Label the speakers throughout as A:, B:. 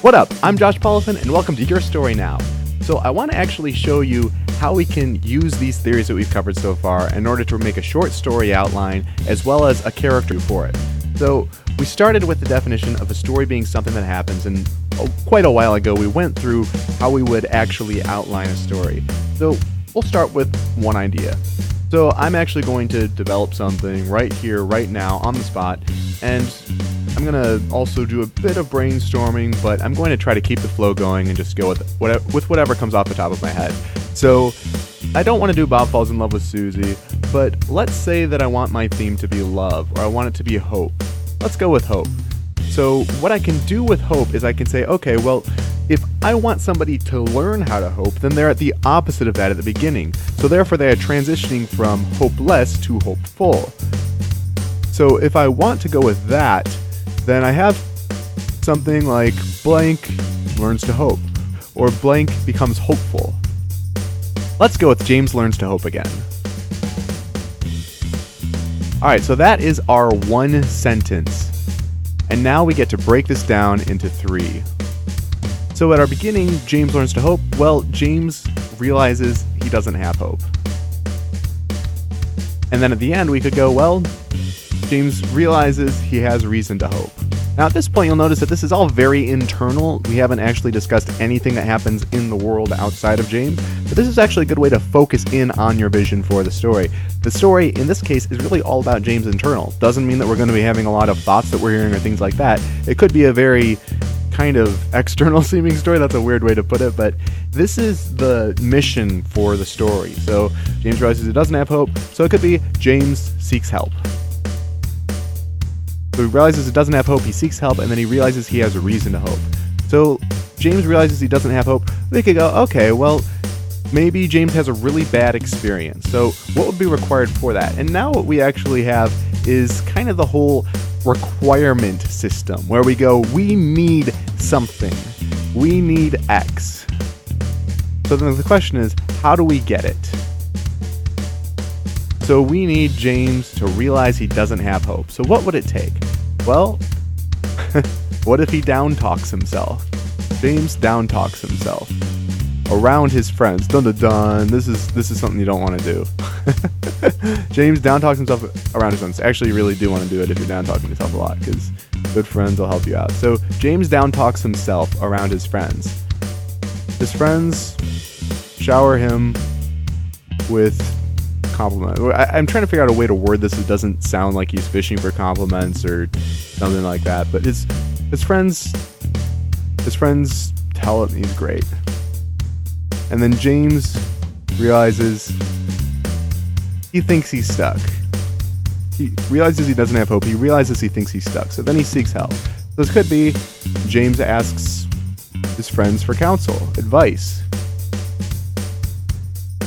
A: What up? I'm Josh Paulson, and welcome to Your Story Now. So I want to actually show you how we can use these theories that we've covered so far in order to make a short story outline as well as a character for it. So we started with the definition of a story being something that happens, and quite a while ago we went through how we would actually outline a story. So we'll start with one idea. So I'm actually going to develop something right here, right now, on the spot, and I'm going to also do a bit of brainstorming, but I'm going to try to keep the flow going and just go with whatever comes off the top of my head. So I don't want to do Bob Falls in Love with Susie, but let's say that I want my theme to be love, or I want it to be hope. Let's go with hope. So what I can do with hope is I can say, okay, well, if I want somebody to learn how to hope, then they're at the opposite of that at the beginning. So therefore they are transitioning from hopeless to hopeful. So if I want to go with that, then I have something like blank learns to hope, or blank becomes hopeful. Let's go with James learns to hope again. Alright, so that is our one sentence. And now we get to break this down into three. So at our beginning, James learns to hope. Well, James realizes he doesn't have hope. And then at the end, we could go, well, James realizes he has reason to hope. Now at this point, you'll notice that this is all very internal. We haven't actually discussed anything that happens in the world outside of James, but this is actually a good way to focus in on your vision for the story. The story, in this case, is really all about James' internal. Doesn't mean that we're going to be having a lot of thoughts that we're hearing or things like that. It could be a very kind of external seeming story. That's a weird way to put it, but this is the mission for the story. So James realizes he doesn't have hope, so it could be James seeks help. So he realizes he doesn't have hope, he seeks help, and then he realizes he has a reason to hope. So James realizes he doesn't have hope. We could go, okay, well, maybe James has a really bad experience. So what would be required for that? And now what we actually have is kind of the whole requirement system, where we go, we need something. We need X. So then the question is, how do we get it? So we need James to realize he doesn't have hope. So what would it take? Well, what if he down-talks himself? James down-talks himself around his friends. Dun dun dun. This is something you don't want to do. James down-talks himself around his friends. Actually, you really do want to do it if you're down-talking yourself a lot, because good friends will help you out. So James down-talks himself around his friends. His friends shower him with compliment. I'm trying to figure out a way to word this that doesn't sound like he's fishing for compliments or something like that. But his friends tell him he's great. And then James realizes he thinks he's stuck. He realizes he doesn't have hope. He realizes he thinks he's stuck. So then he seeks help. So this could be James asks his friends for counsel, advice.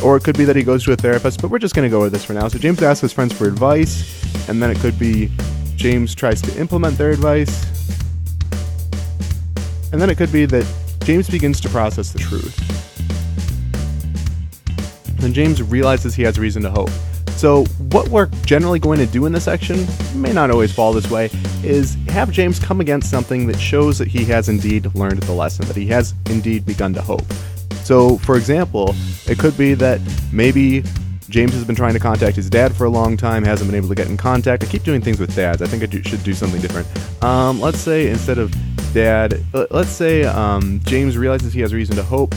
A: Or it could be that he goes to a therapist, but we're just going to go with this for now. So James asks his friends for advice, and then it could be James tries to implement their advice. And then it could be that James begins to process the truth. And James realizes he has reason to hope. So what we're generally going to do in this section, may not always fall this way, is have James come against something that shows that he has indeed learned the lesson, that he has indeed begun to hope. So, for example, it could be that maybe James has been trying to contact his dad for a long time, hasn't been able to get in contact. I keep doing things with dads. I think I should do something different. Let's say instead of dad, let's say James realizes he has reason to hope,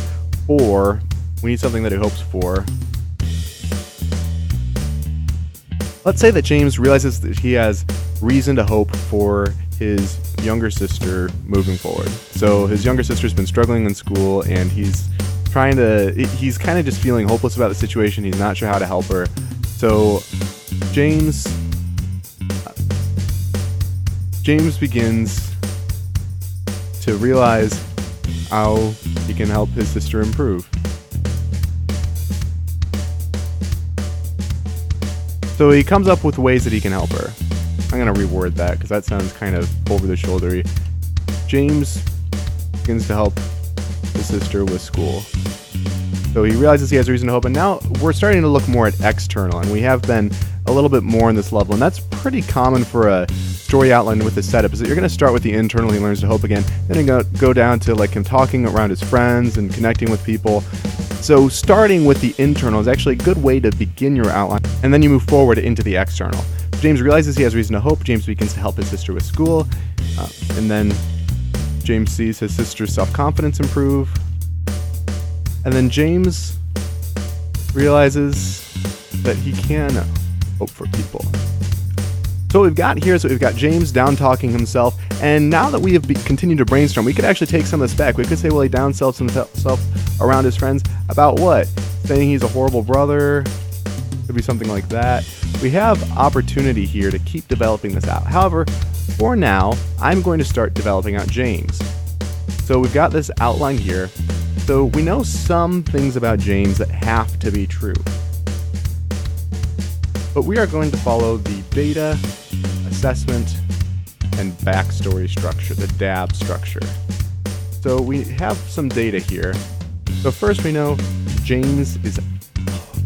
A: or we need something that he hopes for. Let's say that James realizes that he has reason to hope for his younger sister moving forward. So his younger sister's been struggling in school, and he's kind of just feeling hopeless about the situation. He's not sure how to help her. So James begins to realize how he can help his sister improve. So he comes up with ways that he can help her. I'm going to reword that because that sounds kind of over the shouldery. James begins to help his sister with school. So he realizes he has reason to hope, and now we're starting to look more at external, and we have been a little bit more in this level, and that's pretty common for a story outline with the setup is that you're going to start with the internal, he learns to hope again, then go down to like him talking around his friends and connecting with people. So starting with the internal is actually a good way to begin your outline, and then you move forward into the external. James realizes he has reason to hope. James begins to help his sister with school, and then James sees his sister's self-confidence improve, and then James realizes that he can hope for people. So what we've got here is that we've got James down talking himself, and now that we have continued to brainstorm, we could actually take some of this back. We could say, well, he down sells himself around his friends about what? Saying he's a horrible brother, could be something like that. We have opportunity here to keep developing this out. However, for now, I'm going to start developing out James. So we've got this outline here. So we know some things about James that have to be true. But we are going to follow the data, assessment, and backstory structure, the DAB structure. So we have some data here. So first we know James is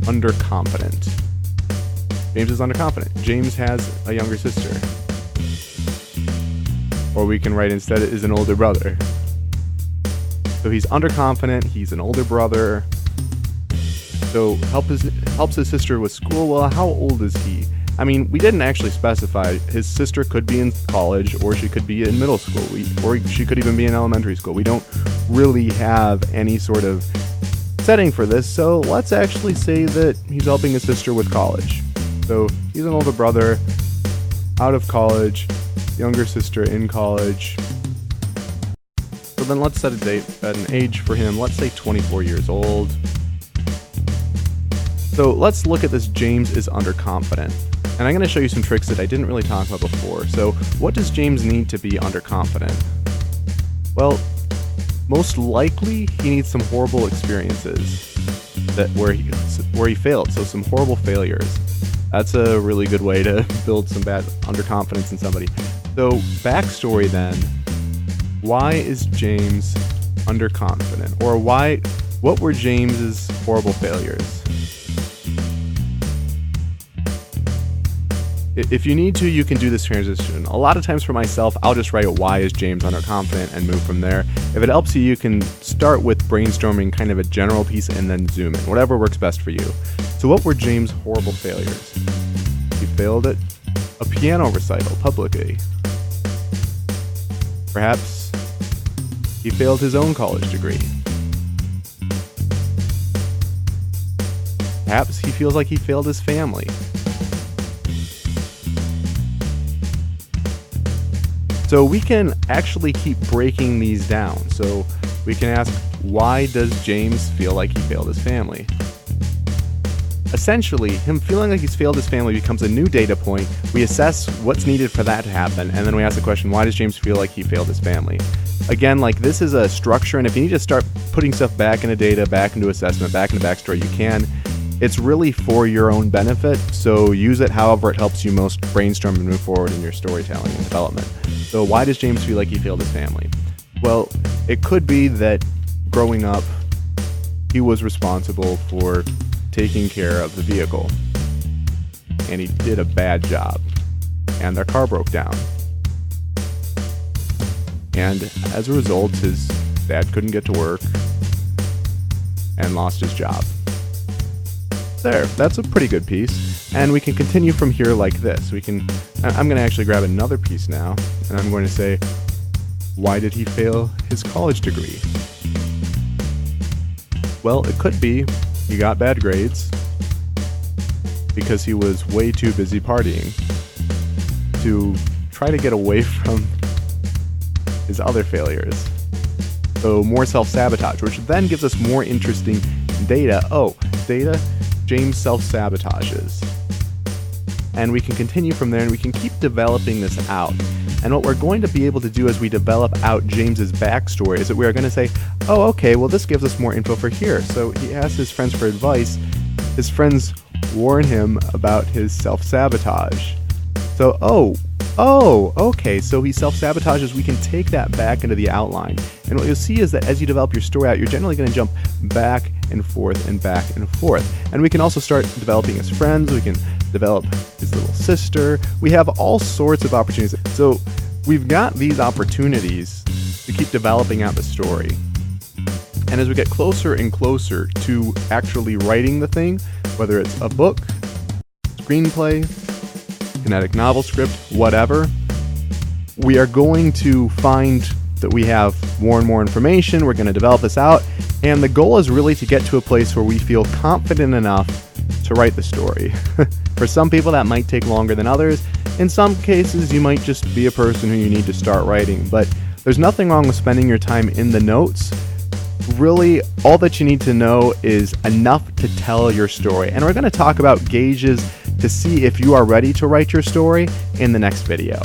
A: underconfident. James is underconfident. James has a younger sister. Or we can write instead is an older brother. So he's underconfident, he's an older brother. So helps his sister with school. Well, how old is he? I mean, we didn't actually specify. His sister could be in college, or she could be in middle school, or she could even be in elementary school. We don't really have any sort of setting for this, so let's actually say that he's helping his sister with college. So he's an older brother, out of college, younger sister in college. So then let's set a date, an age for him. Let's say 24 years old. So let's look at this James is underconfident. And I'm going to show you some tricks that I didn't really talk about before. So what does James need to be underconfident? Well, most likely he needs some horrible experiences where he failed. So some horrible failures. That's a really good way to build some bad underconfidence in somebody. So backstory then, why is James underconfident? Or what were James's horrible failures? If you need to, you can do this transition. A lot of times for myself, I'll just write why is James underconfident and move from there. If it helps you, you can start with brainstorming kind of a general piece and then zoom in, whatever works best for you. So what were James' horrible failures? He failed at a piano recital publicly. Perhaps he failed his own college degree. Perhaps he feels like he failed his family. So we can actually keep breaking these down. So we can ask, why does James feel like he failed his family? Essentially, him feeling like he's failed his family becomes a new data point. We assess what's needed for that to happen, and then we ask the question, why does James feel like he failed his family? Again, like this is a structure, and if you need to start putting stuff back into data, back into assessment, back into backstory, you can. It's really for your own benefit, so use it however it helps you most brainstorm and move forward in your storytelling and development. So why does James feel like he failed his family? Well, it could be that growing up, he was responsible for taking care of the vehicle, and he did a bad job, and their car broke down. And as a result, his dad couldn't get to work and lost his job. There, that's a pretty good piece, and we can continue from here like this. I'm going to actually grab another piece now, and I'm going to say, why did he fail his college degree? Well, it could be he got bad grades because he was way too busy partying to try to get away from his other failures. So more self-sabotage, which then gives us more interesting data. Data, James self-sabotages. And we can continue from there, and we can keep developing this out. And what we're going to be able to do as we develop out James's backstory is that we are going to say, oh, okay, well, this gives us more info for here. So he asks his friends for advice. His friends warn him about his self-sabotage. So, okay, so he self-sabotages. We can take that back into the outline. And what you'll see is that as you develop your story out, you're generally going to jump back and forth and back and forth. And we can also start developing his friends. We can develop his little sister. We have all sorts of opportunities. So we've got these opportunities to keep developing out the story. And as we get closer and closer to actually writing the thing, whether it's a book, screenplay, kinetic novel script, whatever, we are going to find that we have more and more information. We're going to develop this out. And the goal is really to get to a place where we feel confident enough to write the story. For some people, that might take longer than others. In some cases, you might just be a person who you need to start writing. But there's nothing wrong with spending your time in the notes. Really, all that you need to know is enough to tell your story. And we're going to talk about gauges to see if you are ready to write your story in the next video.